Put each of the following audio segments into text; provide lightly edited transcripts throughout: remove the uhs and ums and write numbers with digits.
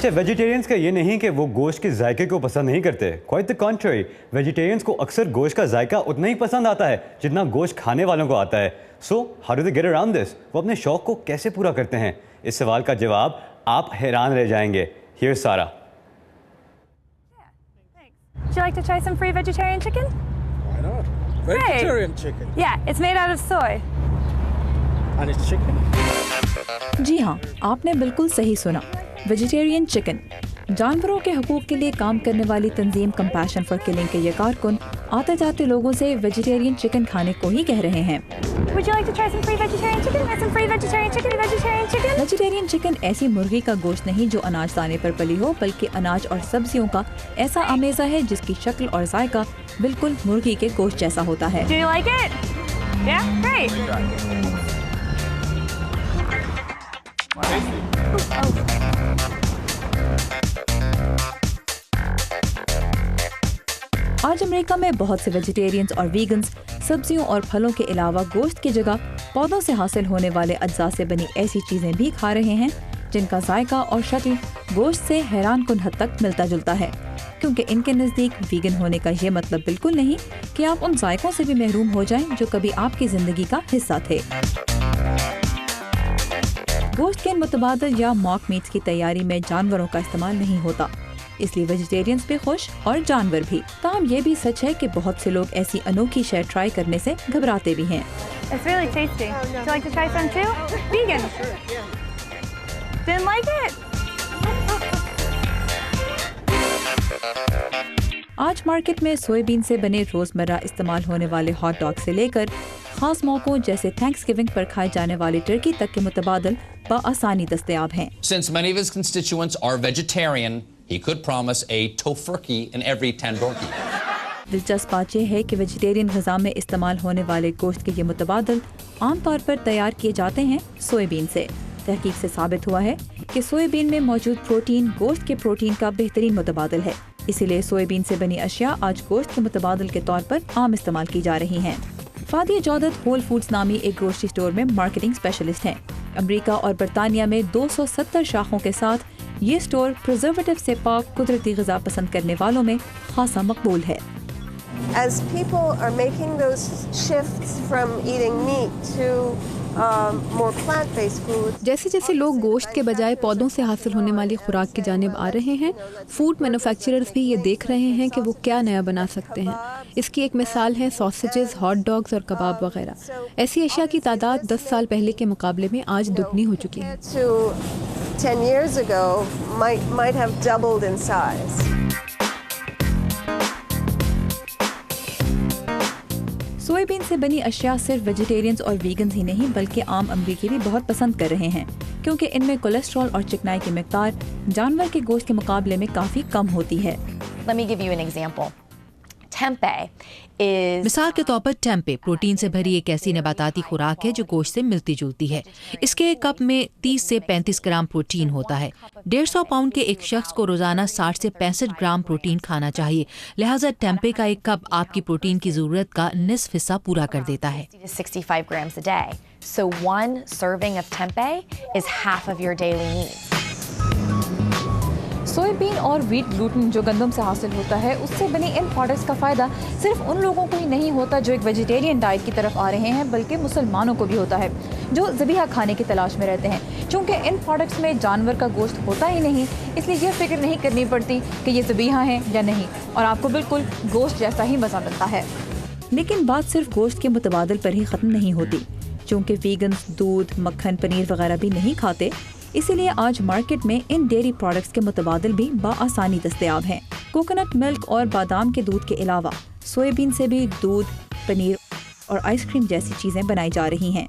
اچھا ویجیٹیرینز کا یہ نہیں کہ وہ گوشت کے ذائقے کو پسند نہیں کرتے، کوائٹ دی کنٹری، ویجیٹیرینز کو اکثر گوشت کا ذائقہ اتنا ہی پسند آتا ہے جتنا گوشت کھانے والوں کو آتا ہے. So how do they get around this? وہ اپنے شوق کو کیسے پورا کرتے ہیں؟ اس سوال کا جواب آپ حیران رہ جائیں گے. ہیئر سارا. Would you like to try some free vegetarian chicken? Why not? Vegetarian chicken. Yeah, it's made out of soy. And it's chicken? جی ہاں، آپ نے بالکل صحیح سنا، ویجیٹیرین چکن. جانوروں کے حقوق کے لیے کام کرنے والی تنظیم کمپیشن فار کلنگ کے یہ کارکن آتے جاتے لوگوں سے ویجیٹیرین چکن کھانے کو ہی کہہ رہے ہیں. Would you like to try some free vegetarian chicken? Some free vegetarian chicken, vegetarian chicken. Vegetarian chicken ایسی مرغی کا گوشت نہیں جو اناج دانے پر پلی ہو، بلکہ اناج اور سبزیوں کا ایسا آمیزہ ہے جس کی شکل اور ذائقہ بالکل مرغی کے گوشت جیسا ہوتا ہے. Do you like it? Yeah, great. آج امریکہ میں بہت سے ویجیٹیرینز اور ویگنز سبزیوں اور پھلوں کے علاوہ گوشت کی جگہ پودوں سے حاصل ہونے والے اجزاء سے بنی ایسی چیزیں بھی کھا رہے ہیں جن کا ذائقہ اور شکل گوشت سے حیران کن حد تک ملتا جلتا ہے، کیونکہ ان کے نزدیک ویگن ہونے کا یہ مطلب بالکل نہیں کہ آپ ان ذائقوں سے بھی محروم ہو جائیں جو کبھی آپ کی زندگی کا حصہ تھے. گوشت کے متبادل یا ماک میٹس کی تیاری میں جانوروں کا استعمال نہیں ہوتا، اس لیے ویجیٹیرینز بھی خوش اور جانور بھی. تاہم یہ بھی سچ ہے کہ بہت سے لوگ ایسی انوکھی شے ٹرائی کرنے سے گھبراتے بھی ہیں. It's really tasty. Would you like to try some too? Vegan. Didn't like it? آج مارکیٹ میں سوئے بین سے بنے روزمرہ استعمال ہونے والے ہاٹ ڈاگ سے لے کر خاص موقعوں جیسے تھینکس گیونگ پر کھائے جانے والے ٹرکی تک کے متبادل بآسانی دستیاب ہیں. Since many of his constituents are vegetarian, he could promise a tofurkey in every tandorki. دلچسپ بات یہ ہے کہ ویجیٹیرین غذا میں استعمال ہونے والے گوشت کے یہ متبادل عام طور پر تیار کیے جاتے ہیں سوئے بین سے. تحقیق سے ثابت ہوا ہے کہ سوئے بین میں موجود پروٹین گوشت کے پروٹین کا بہترین متبادل ہے، اسی لیے سوئے بین سے بنی اشیاء آج گوشت کے متبادل کے طور پر عام استعمال کی جا رہی ہیں. فادیہ جودت ہول فوڈز نامی ایک گروسری اسٹور میں مارکیٹنگ اسپیشلسٹ ہیں. امریکہ اور برطانیہ میں 270 شاخوں کے ساتھ یہ اسٹور پرزرویٹو سے پاک قدرتی غذا پسند کرنے والوں میں خاصا مقبول ہے. As people are making those shifts from eating meat to more plant-based foods. جیسے جیسے لوگ گوشت کے بجائے پودوں سے حاصل ہونے والی خوراک کی جانب آ رہے ہیں، فوڈ مینوفیکچررز بھی یہ دیکھ رہے ہیں کہ وہ کیا نیا بنا سکتے ہیں. اس کی ایک مثال ہے ساسیجز، ہاٹ ڈاگز اور کباب وغیرہ. ایسی اشیاء کی تعداد 10 سال پہلے کے مقابلے میں آج دگنی ہو چکی ہے. 10 years ago might have doubled in size. سوئے بین سے بنی اشیاء صرف ویجیٹیرینز اور ویگنز ہی نہیں بلکہ عام امریکی بھی بہت پسند کر رہے ہیں، کیونکہ ان میں کولیسٹرول اور چکنائی کی مقدار جانور کے گوشت کے مقابلے میں کافی کم ہوتی ہے. Let me give you an example. Tempeh is مثال کے طور پر ٹیمپے پروٹین سے بھری ایک ایسی نباتاتی خوراک ہے جو گوشت سے ملتی جلتی ہے. اس کے ایک کپ میں 30 سے 35 گرام پروٹین ہوتا ہے. 150 پاؤنڈ کے ایک شخص کو روزانہ 60 سے 65 گرام پروٹین کھانا چاہیے، لہٰذا ٹیمپے کا ایک کپ آپ کی پروٹین کی ضرورت کا نصف حصہ پورا کر دیتا ہے. 65 grams a day. So one serving of tempeh is half of your daily needs. سوئے بین اور ویٹ گلوٹن جو گندم سے حاصل ہوتا ہے، اس سے بنی ان پروڈکٹس کا فائدہ صرف ان لوگوں کو ہی نہیں ہوتا جو ایک ویجیٹیرین ڈائٹ کی طرف آ رہے ہیں، بلکہ مسلمانوں کو بھی ہوتا ہے جو ذبیحہ کھانے کی تلاش میں رہتے ہیں. چونکہ ان پروڈکٹس میں جانور کا گوشت ہوتا ہی نہیں، اس لیے یہ فکر نہیں کرنی پڑتی کہ یہ ذبیحہ ہیں یا نہیں، اور آپ کو بالکل گوشت جیسا ہی مزہ ملتا ہے. لیکن بات صرف گوشت کے متبادل پر ہی ختم نہیں ہوتی. چونکہ ویگنز دودھ، مکھن، پنیر وغیرہ بھی نہیں کھاتے، اسی لیے آج مارکیٹ میں ان ڈیری پروڈکٹس کے متبادل بھی بآسانی دستیاب ہیں. کوکونٹ ملک اور بادام کے دودھ کے علاوہ سوئے بین سے بھی دودھ، پنیر اور آئس کریم جیسی چیزیں بنائی جا رہی ہیں.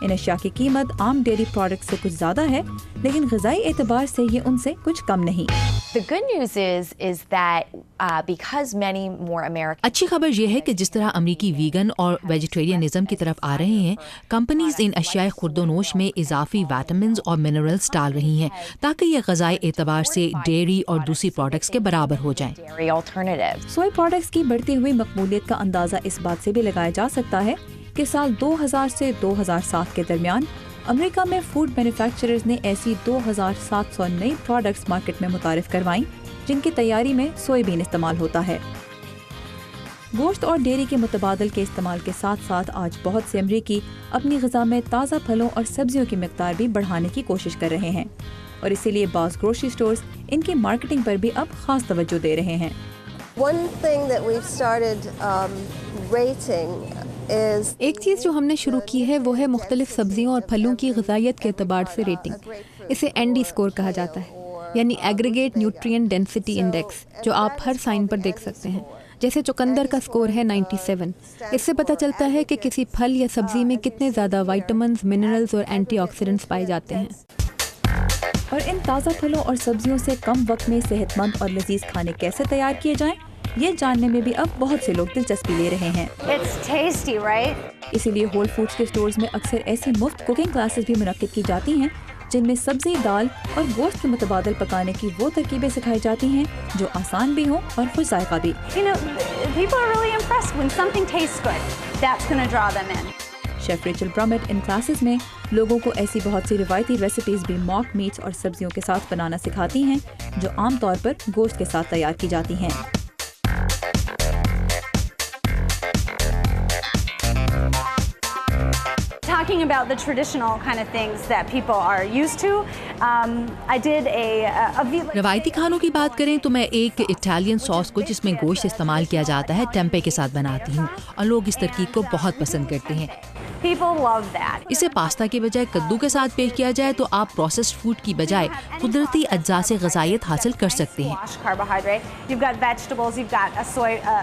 ان اشیاء کی قیمت عام ڈیری پروڈکٹ سے کچھ زیادہ ہے، لیکن غذائی اعتبار سے یہ ان سے کچھ کم نہیں. The good news is that because many more Americans اچھی خبر یہ ہے کہ جس طرح امریکی ویگن اور ویجیٹیرینزم کی طرف آ رہے ہیں، کمپنیز ان اشیاء خورد و نوش میں اضافی وٹامنز اور منرلز ڈال رہی ہیں تاکہ یہ غذائی اعتبار سے ڈیری اور دوسری پروڈکٹس کے برابر ہو جائیں. dairy alternatives. سوئے پروڈکٹس کی بڑھتی ہوئی مقبولیت کا اندازہ اس بات سے بھی لگایا جا سکتا ہے کہ سال 2000 سے 2007 کے درمیان امریکہ میں فوڈ مینوفیکچررز نے ایسی 2700 نئی پروڈکٹس مارکیٹ میں متعارف کروائیں جن کی تیاری میں سویا بین استعمال ہوتا ہے۔ گوشت اور ڈیری کے متبادل کے استعمال کے ساتھ ساتھ آج بہت سے امریکی اپنی غذا میں تازہ پھلوں اور سبزیوں کی مقدار بھی بڑھانے کی کوشش کر رہے ہیں، اور اسی لیے بعض گروسری سٹورز ان کی مارکیٹنگ پر بھی اب خاص توجہ دے رہے ہیں۔ One thing that we've started rating is ایک چیز جو ہم نے شروع کی ہے وہ ہے مختلف سبزیوں اور پھلوں کی غذائیت کے اعتبار سے ریٹنگ۔ اسے اینڈی اسکور کہا جاتا ہے، یعنی ایگریگیٹ نیوٹرین ڈینسٹی انڈیکس، جو آپ ہر سائن پر دیکھ سکتے ہیں۔ جیسے چقندر کا سکور ہے 97۔ اس سے پتہ چلتا ہے کہ کسی پھل یا سبزی میں کتنے زیادہ وائٹامنز، منرلز اور اینٹی آکسیڈنٹس پائے جاتے ہیں۔ اور ان تازہ پھلوں اور سبزیوں سے کم وقت میں صحت مند اور لذیذ کھانے کیسے تیار کیے جائیں، یہ جاننے میں بھی اب بہت سے لوگ دلچسپی لے رہے ہیں۔ It's tasty, right? اسی لیے ہول فوڈز کے سٹورز میں اکثر ایسی مفت کوکنگ کلاسز بھی منعقد کی جاتی ہیں جن میں سبزی، دال اور گوشت کے متبادل پکانے کی وہ ترکیبیں سکھائی جاتی ہیں جو آسان بھی ہوں اور خوش ذائقہ بھی۔ You know, people are really impressed when something tastes good. That's going to draw them in. Chef Rachel Brammet ان کلاسز میں لوگوں کو ایسی بہت سی روایتی ریسیپیز بھی موک میٹس اور سبزیوں کے ساتھ بنانا سکھاتی ہیں جو عام طور پر گوشت کے ساتھ تیار کی جاتی ہیں۔ Talking about the traditional kind of things that people are used to, I did a روایتی کھانوں کی بات کریں تو میں ایک اٹالین ساس کو جس میں گوشت استعمال کیا جاتا ہے ٹیمپے کے ساتھ بناتی ہوں، اور لوگ اس ترکیب کو بہت پسند کرتے ہیں۔ People love that. اسے پاستا کے بجائے کدو کے ساتھ پیش کیا جائے تو آپ پروسیسڈ فوڈ کی بجائے قدرتی اجزاء سے غذائیت حاصل کر سکتے ہیں۔ Squash carbohydrate. You've got vegetables. You've got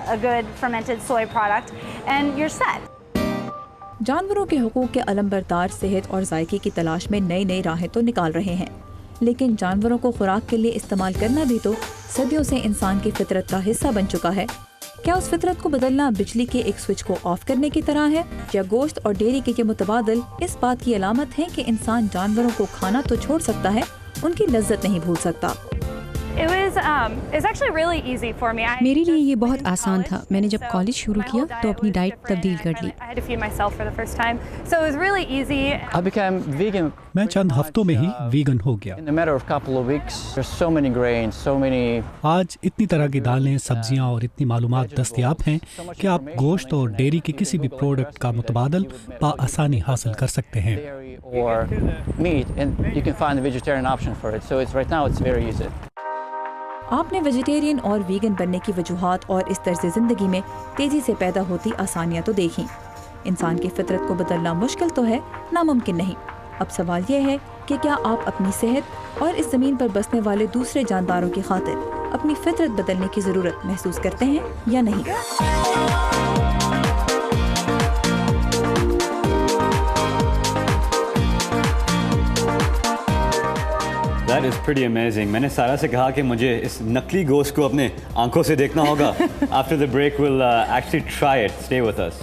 a good fermented soy product, and you're set. جانوروں کے حقوق کے علمبردار صحت اور ذائقے کی تلاش میں نئی نئی راہیں تو نکال رہے ہیں، لیکن جانوروں کو خوراک کے لیے استعمال کرنا بھی تو صدیوں سے انسان کی فطرت کا حصہ بن چکا ہے۔ کیا اس فطرت کو بدلنا بجلی کے ایک سوئچ کو آف کرنے کی طرح ہے، یا گوشت اور ڈیری کے متبادل اس بات کی علامت ہے کہ انسان جانوروں کو کھانا تو چھوڑ سکتا ہے، ان کی لذت نہیں بھول سکتا؟ It's actually really easy for me. میرے لیے یہ بہت آسان تھا۔ میں نے جب کالج شروع کیا تو اپنی ڈائٹ تبدیل کر لی۔ I had to feed myself for the first time, so it was really easy. I became vegan میں چند ہفتوں میں ہی ویگن ہو گیا۔ in a matter of couple of weeks. There's so many grains, so many. آج اتنی طرح کی دالیں، سبزیاں اور اتنی معلومات دستیاب ہیں کہ آپ گوشت اور ڈیری کے کسی بھی پروڈکٹ کا متبادل بآسانی حاصل کر سکتے ہیں۔ Dairy or meat, and you can find a vegetarian option for it. So right now it's very easy. آپ نے ویجیٹیرین اور ویگن بننے کی وجوہات اور اس طرز زندگی میں تیزی سے پیدا ہوتی آسانیاں تو دیکھیں۔ انسان کی فطرت کو بدلنا مشکل تو ہے، ناممکن نہیں۔ اب سوال یہ ہے کہ کیا آپ اپنی صحت اور اس زمین پر بسنے والے دوسرے جانداروں کی خاطر اپنی فطرت بدلنے کی ضرورت محسوس کرتے ہیں یا نہیں؟ That is pretty amazing. میں نے سارا سے کہا کہ مجھے اس نقلی گوشت کو اپنے آنکھوں سے دیکھنا ہوگا. After the break we'll actually try it. Stay with us.